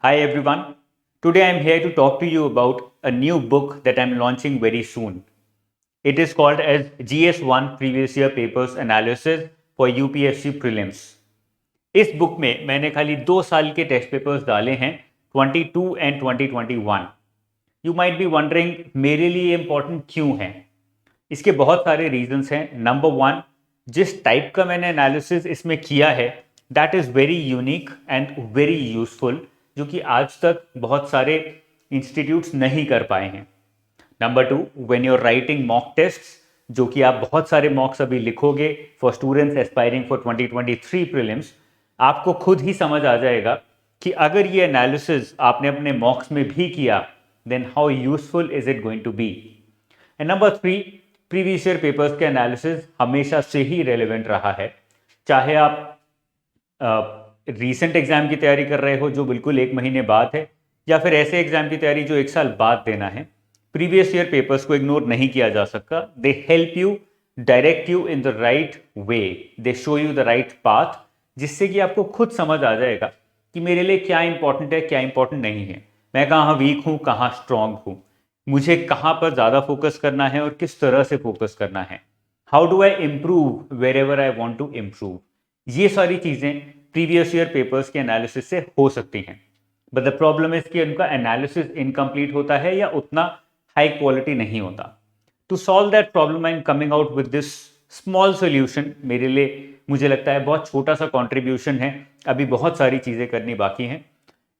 Hi everyone. Today I'm here to talk to you about a new book that I'm launching very soon. It is called as GS1 Previous Year Papers Analysis for UPSC Prelims. इस book में मैंने खाली 2 साल के test papers डाले हैं 22 and 2021. You might be wondering मेरे लिए इंपॉर्टेंट क्यों है. इसके बहुत सारे रीजंस हैं. नंबर वन, जिस टाइप का मैंने एनालिसिस इसमें किया है that is very unique and very useful, जो कि आज तक बहुत सारे इंस्टीट्यूट्स नहीं कर पाए हैं. Number two, when you are writing mock tests, जो कि आप बहुत सारे मॉक्स अभी लिखोगे for students aspiring for 2023 prelims, आपको खुद ही समझ आ जाएगा कि अगर ये एनालिसिस आपने अपने मॉक्स में भी किया then how useful is it going to be. And number three, previous year papers के एनालिसिस हमेशा से ही रेलेवेंट रहा है. चाहे आप रीसेंट एग्जाम की तैयारी कर रहे हो जो बिल्कुल 1 महीने बाद है, या फिर ऐसे एग्जाम की तैयारी जो 1 साल बाद देना है, प्रीवियस ईयर पेपर्स को इग्नोर नहीं किया जा सकता. They help you, direct you in the right way, they show you the right path, जिससे कि आपको खुद समझ आ जाएगा कि मेरे लिए क्या इंपॉर्टेंट है, क्या इंपॉर्टेंट नहीं है, मैं कहाँ वीक हूँ, कहाँ स्ट्रांग हूँ, मुझे कहाँ पर ज़्यादा फोकस करना है और किस तरह से फोकस करना है, how do I improve wherever I want to improve. ये सारी चीज़ें प्रीवियस ईयर पेपर्स के एनालिसिस से हो सकती हैं. बट द प्रॉब्लम इज कि उनका एनालिसिस इनकम्प्लीट होता है या उतना हाई क्वालिटी नहीं होता. To solve that problem I am coming out with this small solution. मेरे लिए मुझे लगता है बहुत छोटा सा कॉन्ट्रीब्यूशन है, अभी बहुत सारी चीज़ें करनी बाकी हैं.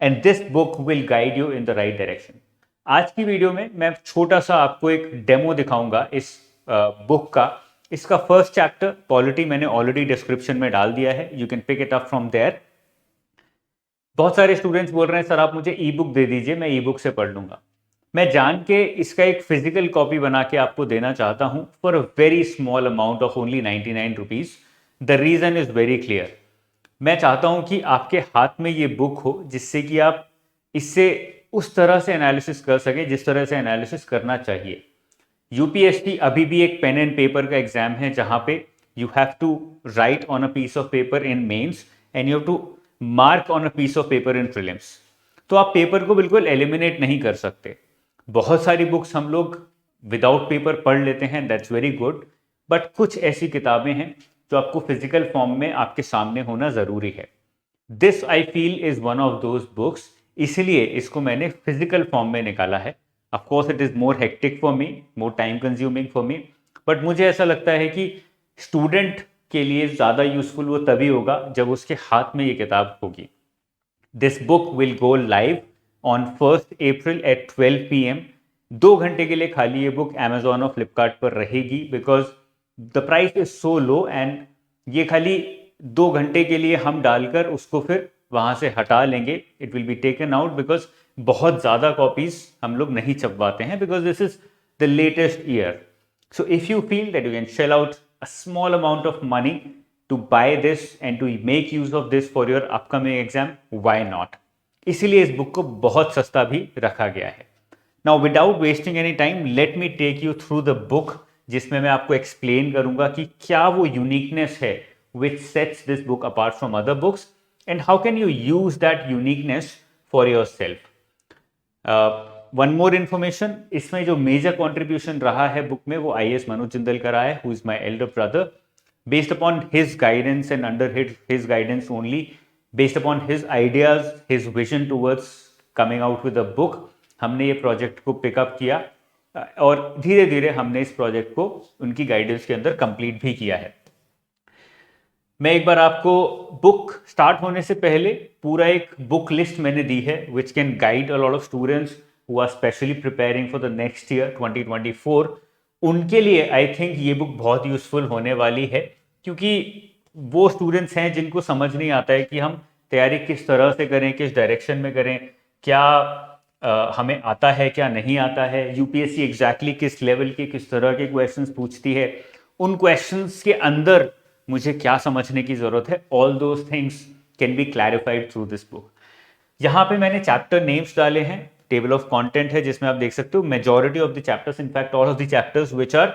And this book will guide you in the right direction. आज की वीडियो में मैं छोटा सा आपको एक डेमो दिखाऊंगा इस बुक का. इसका फर्स्ट चैप्टर पॉलिटी मैंने ऑलरेडी डिस्क्रिप्शन में डाल दिया है, you can pick it up from there. बहुत सारे स्टूडेंट्स बोल रहे हैं सर आप मुझे ई बुक दे दीजिए, मैं ई बुक से पढ़ लूंगा. मैं जान के इसका एक फिजिकल कॉपी बना के आपको देना चाहता हूं for a very small amount of only 99 rupees. The reason is very clear. मैं चाहता हूं कि आपके हाथ में ये बुक हो जिससे कि आप इससे उस तरह से एनालिसिस कर सके जिस तरह से एनालिसिस करना चाहिए. यूपीएससी अभी भी एक पेन एंड पेपर का एग्जाम है जहां पे you have to write on a piece of paper in mains and you have to mark on a piece of paper in prelims. तो आप पेपर को बिल्कुल एलिमिनेट नहीं कर सकते. बहुत सारी बुक्स हम लोग विदाउट पेपर पढ़ लेते हैं, दैट्स वेरी गुड. बट कुछ ऐसी किताबें हैं जो आपको फिजिकल फॉर्म में आपके सामने होना ज़रूरी है. This I feel is one of those books, इसलिए इसको मैंने फिजिकल फॉर्म में निकाला है. Of course it is more hectic for me, more time consuming for me, but मुझे ऐसा लगता है कि स्टूडेंट के लिए ज़्यादा यूजफुल वो तभी होगा जब उसके हाथ में ये किताब होगी. This book will go live on 1 April at 12 PM. 2 घंटे के लिए खाली ये बुक अमेजोन और फ्लिपकार्ट पर रहेगी because the price is so low. And ये खाली 2 घंटे के लिए हम डालकर उसको फिर वहाँ से हटा लेंगे. It will be taken out because बहुत ज़्यादा कॉपीज हम लोग नहीं छपवाते हैं because this is the latest year. So if you feel that you can shell out a small amount of money to buy this and to make use of this for your upcoming exam, why not? इसीलिए इस book को बहुत सस्ता भी रखा गया है. Now without wasting any time, let me take you through the book, जिसमें मैं आपको एक्सप्लेन करूंगा कि क्या वो यूनिकनेस है which sets this book apart from other books and how can you use that uniqueness for yourself. One more information, इसमें जो मेजर कॉन्ट्रीब्यूशन रहा है बुक में वो IAS मनोज जिंदल का रहा है, who is my elder brother. Based upon his guidance and under his guidance only, based upon his ideas, his vision towards coming out with a book, हमने ये प्रोजेक्ट को पिकअप किया और धीरे धीरे हमने इस प्रोजेक्ट को उनकी गाइडेंस के अंदर कंप्लीट भी किया है. मैं एक बार आपको बुक स्टार्ट होने से पहले पूरा एक बुक लिस्ट मैंने दी है which can guide a lot of students who are specially preparing for the next year 2024. उनके लिए आई थिंक ये बुक बहुत यूजफुल होने वाली है क्योंकि वो स्टूडेंट्स हैं जिनको समझ नहीं आता है कि हम तैयारी किस तरह से करें, किस डायरेक्शन में करें, क्या हमें आता है क्या नहीं आता है, यूपीएससी एग्जैक्टली किस लेवल के किस तरह के क्वेश्चंस पूछती है, उन क्वेश्चंस के अंदर मुझे क्या समझने की जरूरत है. All those things can be clarified through this book. यहाँ पे मैंने चैप्टर नेम्स डाले हैं, टेबल ऑफ कंटेंट है जिसमें आप देख सकते हो majority of the chapters, in fact all of the chapters which are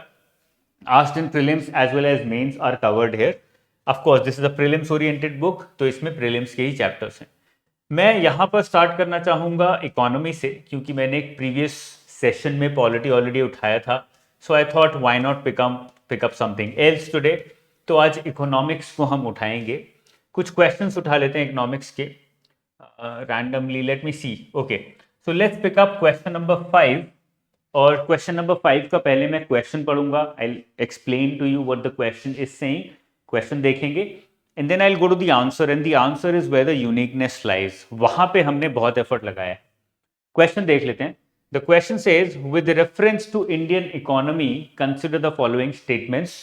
asked in prelims as well as mains are covered here. Of course this is a prelims oriented book, तो इसमें prelims के ही chapters हैं. मैं यहाँ पर start करना चाहूँगा economy से, क्योंकि मैंने एक प्रीवियस सेशन में पॉलिटी ऑलरेडी उठाया था. So I thought why not pick up something else today. तो आज इकोनॉमिक्स को हम उठाएंगे. कुछ क्वेश्चंस उठा लेते हैं इकोनॉमिक्स के randomly. Let me see. Okay, so let's pick up question number 5. और क्वेश्चन नंबर 5 का पहले मैं क्वेश्चन पढ़ूंगा. I explain to you what the question is saying. Question देखेंगे and then I will go to the answer, and the answer is where the uniqueness lies. वहां पे हमने बहुत एफर्ट लगाया है. क्वेश्चन देख लेते हैं. The question says with reference to Indian economy consider the following statements.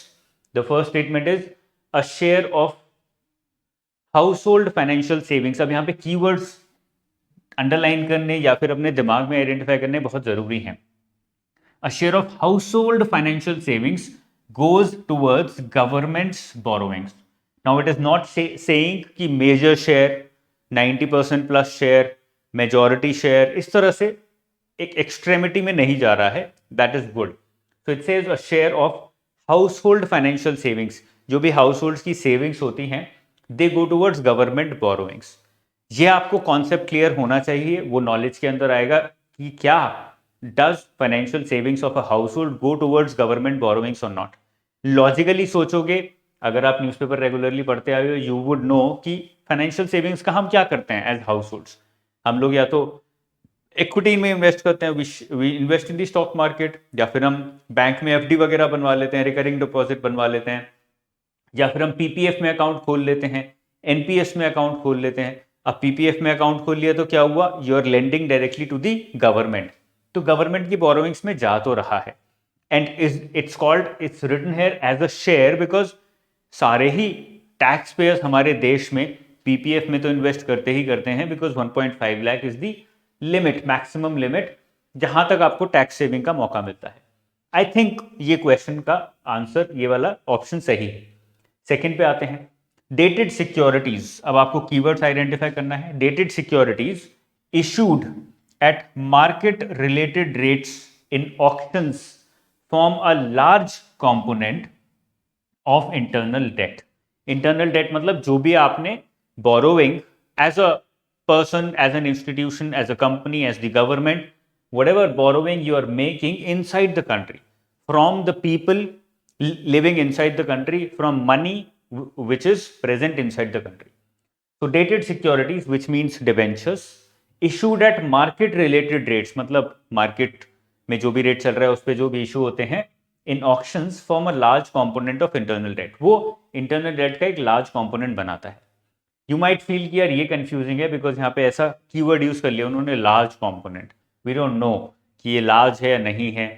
The first statement is a share of house hold financial savings. अब यहाँ पे कीवर्ड्स अंडरलाइन करने या फिर अपने दिमाग में आइडेंटिफाई करने बहुत जरूरी हैं. A share of household financial savings goes towards government's borrowings. Now it is not saying कि major share, 90% plus share, majority share, इस तरह से एक extremity में नहीं जा रहा है. That is good. So it says a share of household financial savings. जो भी households की savings होती हैं, they go towards government borrowings. ये आपको कॉन्सेप्ट क्लियर होना चाहिए. वो नॉलेज के अंदर आएगा कि क्या does financial savings of a household go towards government borrowings or not. Logically सोचोगे, अगर आप न्यूज़पेपर रेगुलरली पढ़ते आए हो, यू वुड नो कि फाइनेंशियल सेविंग्स का हम क्या करते हैं एज हाउस होल्ड्स. हम लोग या तो इक्विटी में इन्वेस्ट करते हैं, we invest in the stock market, या फिर हम बैंक में एफडी वगैरह बनवा लेते हैं, रिकरिंग डिपॉजिट बनवा लेते हैं, या फिर हम पीपीएफ में अकाउंट खोल लेते हैं, एनपीएस में अकाउंट खोल लेते हैं. अब पीपीएफ में अकाउंट खोल लिया तो क्या हुआ, you are lending directly to the government. तो गवर्नमेंट की बोरोइंग्स में जा तो रहा है. And it's written here as a share because सारे ही टैक्स पेयर्स हमारे देश में पीपीएफ में तो इन्वेस्ट करते ही करते हैं, because 1.5 lakh is the limit, maximum limit, जहां तक आपको टैक्स सेविंग का मौका मिलता है. आई थिंक ये क्वेश्चन का आंसर ये वाला ऑप्शन सही है. सेकेंड पे आते हैं. Dated securities. अब आपको कीवर्ड्स आइडेंटिफाई करना है. Dated securities issued at market related rates in auctions form a large component of internal debt. Internal debt मतलब जो भी आपने borrowing as a person, as an institution, as a company, as the government, whatever borrowing you are making inside the country, from the people living inside the country, from money which is present inside the country. So dated securities, which means debentures, issued at market related rates, मतलब market में जो भी rate चल रहा है उस पर जो भी इशू होते हैं, in auctions form a large component of internal debt. वो इंटरनल डेट का एक लार्ज कंपोनेंट बनाता है. यू माइट फील कि यार ये कंफ्यूजिंग है, बिकॉज यहाँ पे ऐसा कीवर्ड यूज कर लिया उन्होंने, large component. We don't know कि ये लार्ज है या नहीं है,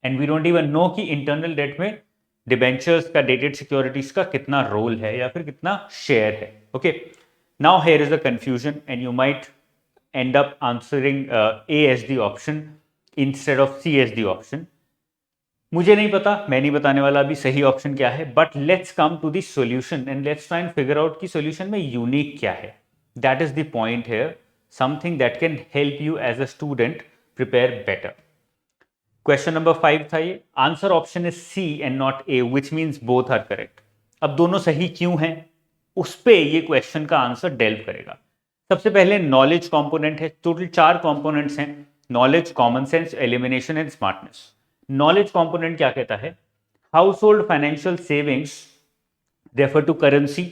and we don't even know कि इंटरनल डेट में डिबेंचर्स का, डेटेड सिक्योरिटीज का कितना रोल है या फिर कितना शेयर है. Okay, now here is a confusion and you might end up answering A as the option instead of C as the option. मुझे नहीं पता, मैं नहीं बताने वाला अभी सही ऑप्शन क्या है, but let's come to the solution and let's try and figure out कि सॉल्यूशन में यूनिक क्या है. That is the point here, something that can help you as a student prepare better. Question number 5 था ये. Answer option is C and not A, which means both are correct. अब दोनों सही क्यों हैं, उस पे ये क्वेश्चन का आंसर डेल्व करेगा. सबसे पहले नॉलेज कंपोनेंट है. टोटल 4 कंपोनेंट्स हैं, knowledge, common sense, elimination and smartness. Knowledge component क्या कहता है, house hold financial savings refer to currency,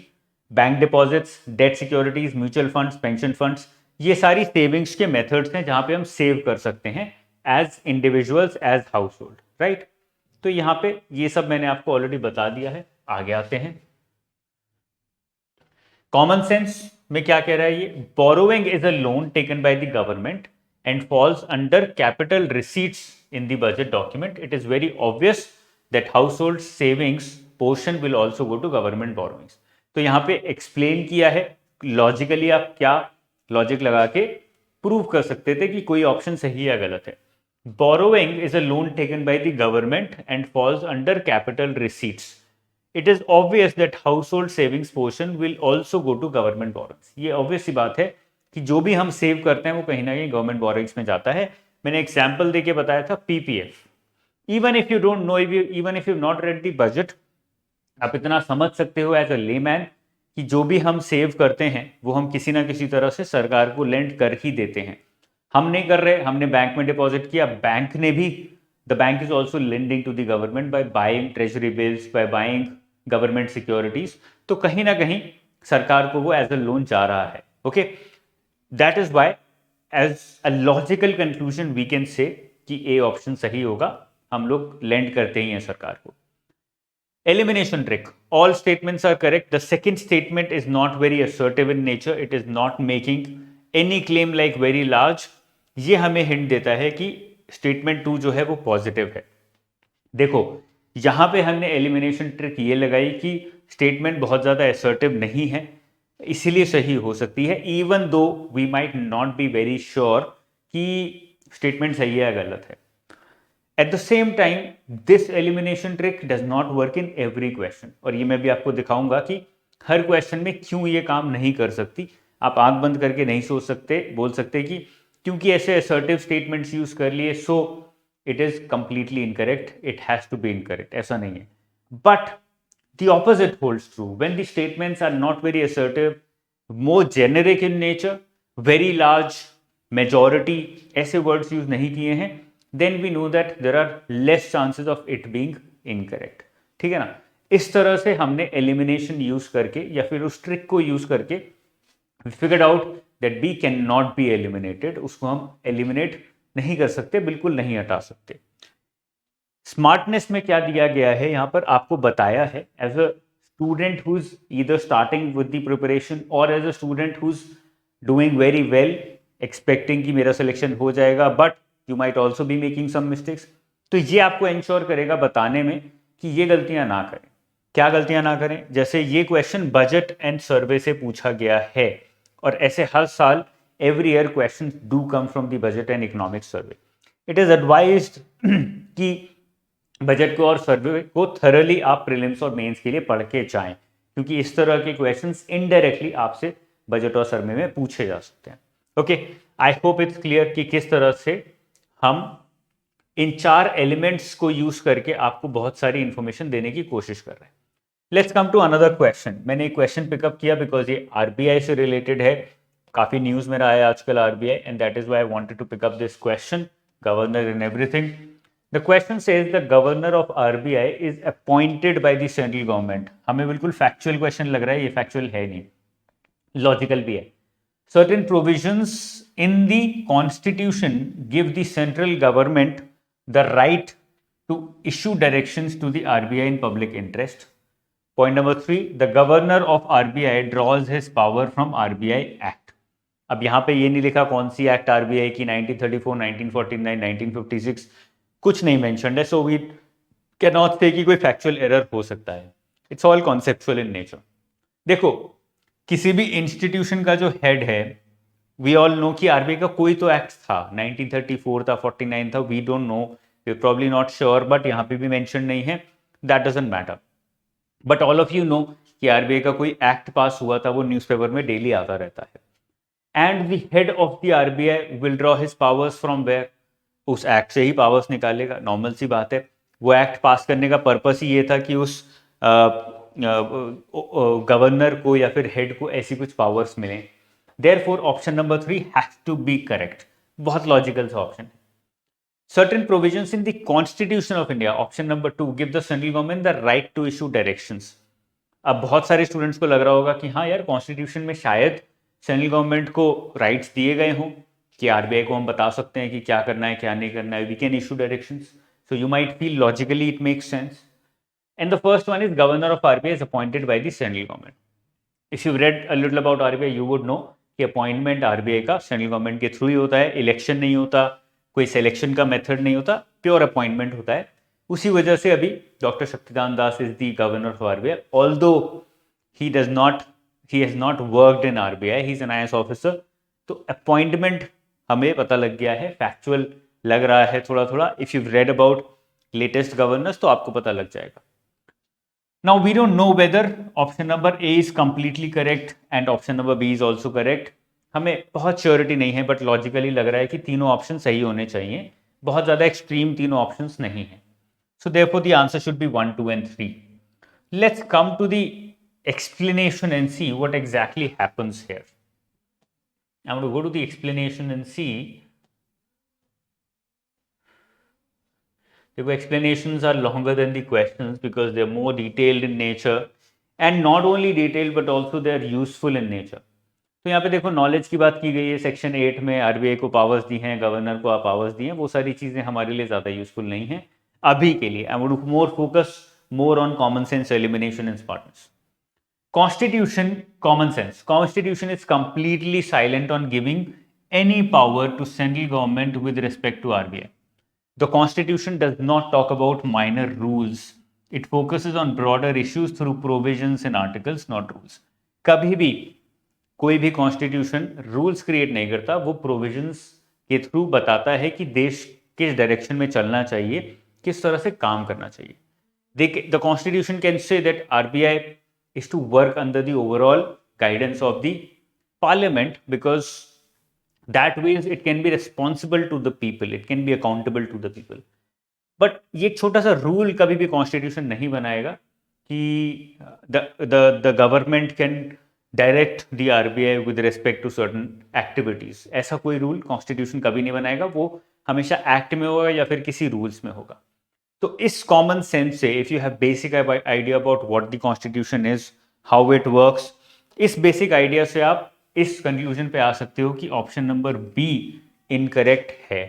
bank deposits, debt securities, mutual funds, pension funds. ये सारी सेविंग्स के मेथड्स हैं जहां पे हम सेव कर सकते हैं as individuals, as household, right. तो यहां पे ये सब मैंने आपको ऑलरेडी बता दिया है. आगे आते हैं. कॉमन सेंस में क्या कह रहा है ये, borrowing is a loan taken by the government and falls under capital receipts in the budget document. It is very obvious that household savings portion will also go to government borrowings. तो यहाँ पे explain किया है logically, आप क्या logic लगा के prove कर सकते थे कि कोई ऑप्शन सही या गलत है. Borrowing is a loan taken by the government and falls under capital receipts. It is obvious that household savings portion will also go to government borrowings. ये obvious सी बात है कि जो भी हम सेव करते हैं वो कहीं ना कहीं गवर्नमेंट बोरोइंग्स में जाता है. मैंने एग्जाम्पल देके बताया था PPF. Even if you don't know, even if you not read the budget, आप इतना समझ सकते हो एज अ लेमैन कि जो भी हम सेव करते हैं वो हम किसी ना किसी तरह से सरकार को लेंड कर ही देते हैं। हम नहीं कर रहे, हमने बैंक में डिपॉजिट किया, बैंक ने भी, the bank is also lending to the government by buying treasury bills, by buying government securities, तो कहीं ना कहीं सरकार को वो एज अ लोन जा रहा है। Okay, that is why as a logical conclusion we can say कि ए ऑप्शन सही होगा, हम लोग लेंड करते ही हैं सरकार को। Elimination trick. All statements are correct. The second statement is not very assertive in nature. It is not making any claim like very large. ये हमें हिंट देता है कि स्टेटमेंट 2 जो है वो पॉजिटिव है। देखो, यहां पे हमने एलिमिनेशन ट्रिक ये लगाई कि स्टेटमेंट बहुत ज़्यादा असर्टिव नहीं है, इसीलिए सही हो सकती है, even though we might not be very sure कि स्टेटमेंट सही है या गलत है। At the same time, this elimination trick does not work in every question, और ये मैं भी आपको दिखाऊंगा कि हर क्वेश्चन में क्यों ये काम नहीं कर सकती। आप आंख बंद करके नहीं सोच सकते, बोल सकते कि क्योंकि ऐसे असर्टिव स्टेटमेंट्स यूज कर लिए so it is completely incorrect, it has to be incorrect, ऐसा नहीं है। But the opposite holds true when the statements are not very assertive, more generic in nature, very large, majority, ऐसे words use नहीं किए हैं, then we know that there are less chances of it being incorrect। ठीक है ना, इस तरह से हमने एलिमिनेशन यूज करके या फिर उस ट्रिक को यूज करके figured out that B can not be eliminated, उसको हम एलिमिनेट नहीं कर सकते, बिल्कुल नहीं हटा सकते। स्मार्टनेस में क्या दिया गया है यहां पर आपको बताया है, as a student who is either starting with the preparation और as a student who is doing very well, expecting कि मेरा सिलेक्शन हो जाएगा, but you might also be making some mistakes. तो ये आपको इंश्योर करेगा बताने में कि ये गलतियां ना करें। क्या गलतियां ना करें? जैसे ये क्वेश्चन बजट एंड सर्वे से पूछा गया है, और ऐसे हर साल every year question do come from the budget and economic survey. It is advised कि बजट को और सर्वे को थरली आप प्रीलिम्स और मेंस के लिए पढ़ के जाएं, क्योंकि इस तरह के क्वेश्चंस इनडायरेक्टली आपसे बजट और सर्वे में पूछे जा सकते हैं। Okay, I hope it's clear कि किस तरह से हम इन 4 एलिमेंट्स को यूज करके आपको बहुत सारी इंफॉर्मेशन देने की कोशिश कर रहे हैं। Let's come to another question. मैंने एक क्वेश्चन पिकअप किया बिकॉज ये आरबीआई से रिलेटेड है, काफी न्यूज में रहा है आजकल RBI, and that is why I wanted to pick up this question, governor and everything. The question says the governor of RBI is appointed by the central government. हमें बिल्कुल factual question लग रहा है, ये फैक्चुअल है नहीं, logical भी है। Certain provisions in the constitution give the central government the right to issue directions to the RBI in public interest. Point number 3, the governor of RBI draws his power from RBI Act. अब यहां पे ये नहीं लिखा कौन C act RBI की, 1934, 1949, 1956, कुछ नहीं मेंशन्ड है, सो वी कैन नॉट से कि कोई फैक्चुअल एरर हो सकता है। It's all conceptual in nature. देखो, किसी भी इंस्टीट्यूशन का जो हेड है, वी ऑल नो कि आरबीआई का कोई तो एक्ट था, 1934 था, 49 था, we don't know, we probably not sure, but यहां पे भी मेंशन नहीं है, that doesn't matter. But all of you know कि आरबीआई का कोई एक्ट पास हुआ था, वो न्यूज़पेपर में डेली आता रहता है। And the head of the RBI will draw his powers from where, उस एक्ट से ही पावर्स निकालेगा, नॉर्मल सी बात है। वो एक्ट पास करने का पर्पस ही ये था कि उस गवर्नर को या फिर हेड को ऐसी कुछ पावर्स मिलें। Therefore, option number 3 has to be correct. बहुत लॉजिकल सा ऑप्शन है। Certain provisions in the Constitution of India, option number 2, give the central government the right to issue directions. अब बहुत सारे स्टूडेंट्स को लग रहा होगा कि हाँ यार, कॉन्स्टिट्यूशन में शायद सेंट्रल गवर्नमेंट को राइट्स दिए गए हों कि आरबीआई को हम बता सकते हैं कि क्या करना है क्या नहीं करना है, we can issue directions, so you might feel logically it makes sense. And the first one is governor of RBI is appointed by the central government. If you read a little about RBI you would know कि appointment RBI का central government के through ही होता है, election नहीं होता, कोई selection का मेथड नहीं होता, प्योर अपॉइंटमेंट होता है। उसी वजह से अभी doctor Shaktikanta Das is the governor of RBI, although he has not worked in RBI, he is an IAS officer। तो अपॉइंटमेंट हमें पता लग गया है, फैक्चुअल लग रहा है थोड़ा थोड़ा। If you read about latest governors तो आपको पता लग जाएगा। Now we don't know whether option number A is completely correct and option number B is also correct। हमें बहुत श्योरिटी नहीं है, बट लॉजिकली लग रहा है कि तीनों ऑप्शन सही होने चाहिए, बहुत ज्यादा एक्सट्रीम तीनों ऑप्शंस नहीं है। So therefore the answer should be 1, 2 and 3। Let's come to the explanation and see what exactly happens here. I'm going to go to the explanation and see. The explanations are longer than the questions because they're more detailed in nature, and not only detailed but also they're useful in nature. तो यहाँ पे देखो knowledge की बात की गई है section 8 में, आरबीआई को पावर्स दी हैं, गवर्नर को पावर्स दी हैं, वो सारी चीज़ें हमारे लिए ज़्यादा यूजफुल नहीं हैं अभी के लिए. I would more focus more on common sense elimination and smartness. Constitution, common sense. Constitution is completely silent on giving any power to central government with respect to RBI. The Constitution does not talk about minor rules. It focuses on broader issues through provisions and articles, not rules. कभी भी कोई भी constitution rules create नहीं करता, वो provisions के through बताता है कि देश किस डायरेक्शन में चलना चाहिए, किस तरह से काम करना चाहिए. The constitution can say that RBI is to work under the overall guidance of the parliament, because that way it can be responsible to the people, it can be accountable to the people. But ये छोटा सा rule कभी भी constitution नहीं बनाएगा कि the government can direct the RBI with respect to certain activities. ऐसा कोई रूल कॉन्स्टिट्यूशन कभी नहीं बनाएगा, वो हमेशा एक्ट में होगा या फिर किसी रूल्स में होगा. तो इस कॉमन सेंस से if you have basic idea about what the constitution is, how it works, इस बेसिक आइडिया से आप इस कंक्लूजन पे आ सकते हो कि ऑप्शन नंबर बी इनकरेक्ट है.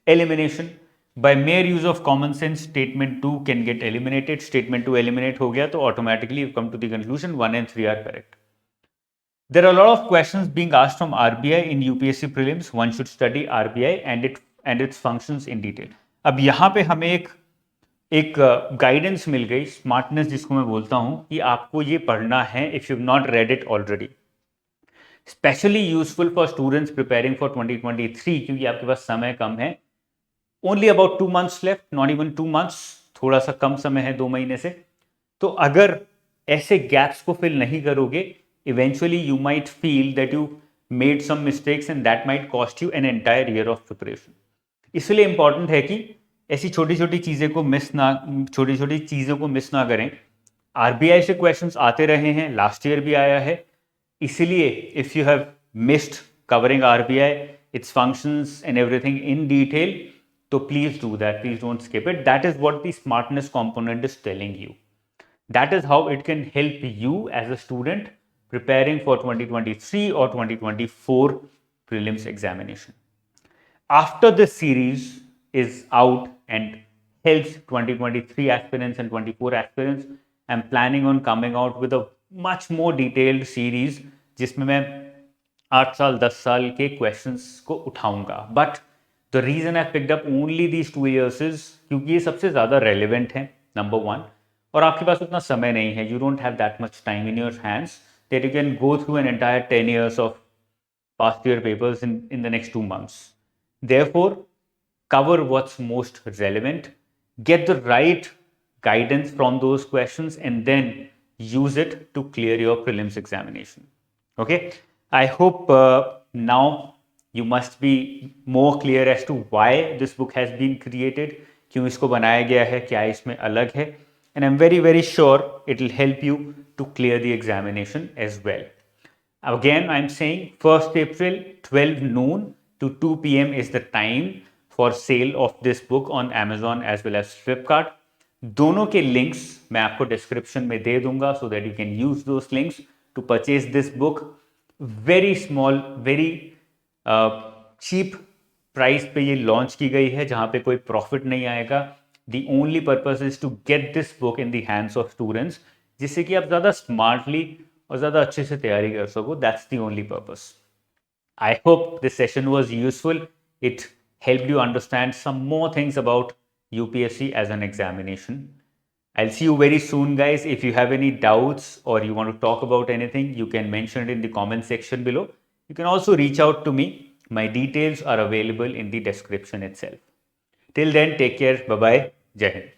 Elimination by mere use of common sense, statement 2 can get eliminated. Statement 2 eliminate हो गया तो automatically you come to the conclusion 1 and 3 are correct. There are a lot of questions being asked from RBI in UPSC prelims. One should study RBI and its functions in detail. अब यहाँ पे हमें एक guidance मिल गई, smartness जिसको मैं बोलता हूं, कि आपको ये पढ़ना है if you not read it already. Specially useful for students preparing for 2023, क्योंकि आपके पास समय कम है. Only about 2 months left, not even 2 months, थोड़ा सा कम समय है, 2 महीने से. तो अगर ऐसे गैप्स को फिल नहीं करोगे, eventually you might feel that you made some mistakes and that might cost you an entire year of preparation. इसलिए इंपॉर्टेंट है कि ऐसी छोटी छोटी चीज़ों को मिस ना करें. आरबीआई से क्वेश्चंस आते रहे हैं, लास्ट ईयर भी आया है, इसलिए if you have missed covering RBI, its functions and everything in detail, तो please do that, please don't skip it. That is what the smartness component is telling you. That is how it can help you as a student preparing for 2023 or 2024 prelims examination. After this series is out and helps 2023 aspirants and 24 aspirants, I'm planning on coming out with a much more detailed series जिसमें मैं 8 साल 10 साल के questions को उठाऊंगा. But the reason I picked up only these 2 years is क्योंकि ये सबसे ज़्यादा relevant है, number 1, और आपके पास उतना समय नहीं है. You don't have that much time in your hands that you can go through an entire 10 years of past year papers in the next 2 months. Therefore, cover what's most relevant, get the right guidance from those questions, and then use it to clear your prelims examination. Okay, I hope now you must be more clear as to why this book has been created, क्यों इसको बनाया गया है, क्या इसमें अलग है, and I'm very, very sure it will help you to clear the examination as well. Again, I'm saying 1st April 12 noon to 2 p.m. is the time for sale of this book on Amazon as well as Flipkart. दोनों के links मैं आपको description में दे दूंगा so that you can use those links to purchase this book. Very small, very cheap price पे ये launch की गई है, जहाँ पे कोई profit नहीं आएगा. The only purpose is to get this book in the hands of students, जिससे कि आप ज़्यादा smartly और ज़्यादा अच्छे से तैयारी कर सको. That's the only purpose. I hope this session was useful. It helped you understand some more things about UPSC as an examination. I'll see you very soon, guys. If you have any doubts or you want to talk about anything, you can mention it in the comment section below. You can also reach out to me. My details are available in the description itself. Till then, take care. Bye-bye. Jai Hind.